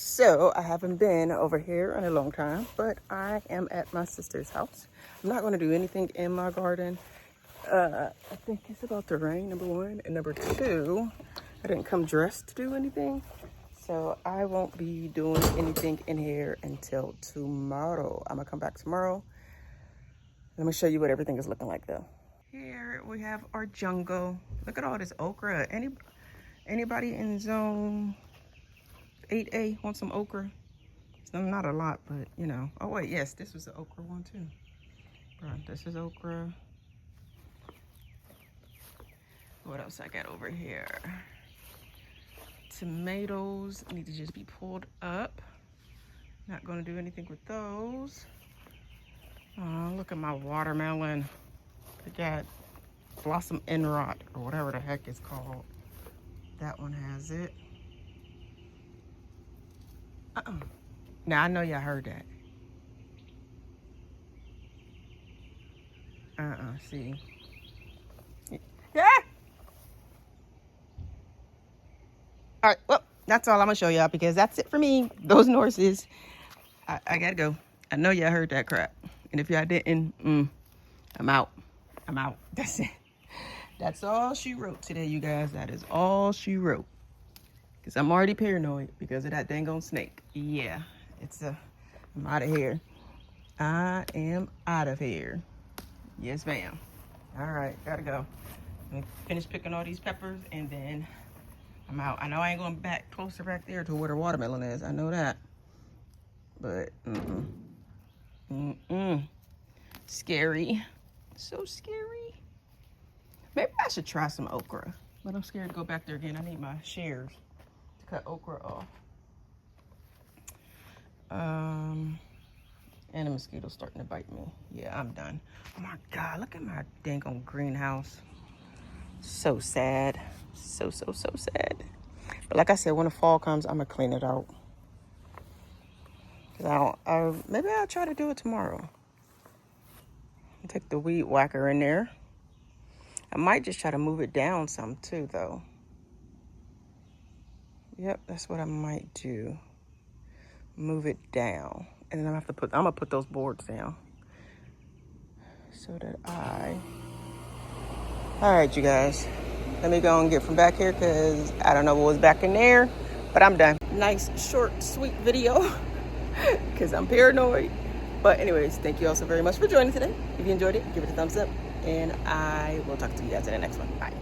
So I haven't been over here in a long time, but I am at my sister's house. I'm not going to do anything in my garden. I think it's about to rain, number one, and number two, I didn't come dressed to do anything, so I won't be doing anything in here until tomorrow. I'm gonna come back tomorrow. Let me show you what everything is looking like though. Here we have our jungle. Look at all this okra. Anybody in zone 8A want some okra? So not a lot, but you know. Oh wait, yes, this was the okra one too. Right, this is okra. What else I got over here? Tomatoes need to just be pulled up. Not gonna do anything with those. Oh, look at my watermelon. I got blossom end rot or whatever the heck it's called. That one has it. Now I know y'all heard that. See. Yeah. All right, well, that's all I'm gonna show y'all because that's it for me. Those horses. I gotta go. I know y'all heard that crap. And if y'all didn't, I'm out. I'm out. That's it. That's all she wrote today, you guys. That is all she wrote. Because I'm already paranoid because of that dang on snake. Yeah, I'm out of here. I am out of here. Yes, ma'am. All right, gotta go. I'm finish picking all these peppers and then I'm out. I know I ain't going back closer back there to where the watermelon is. I know that. But, scary. So scary. Maybe I should try some okra. But I'm scared to go back there again. I need my shears to cut okra off. And the mosquito's starting to bite me. Yeah, I'm done. Oh my God, look at my dang on greenhouse. So sad. So sad. But like I said, when the fall comes, I'm gonna clean it out. Cause maybe I'll try to do it tomorrow. Take the weed whacker in there. I might just try to move it down some too, though. Yep, that's what I might do. Move it down, and then I'm gonna put those boards down so that all right, you guys. Let me go and get from back here because I don't know what was back in there, but I'm done. Nice, short, sweet video because I'm paranoid. But anyways, thank you all so very much for joining today. If you enjoyed it, give it a thumbs up, and I will talk to you guys in the next one. Bye.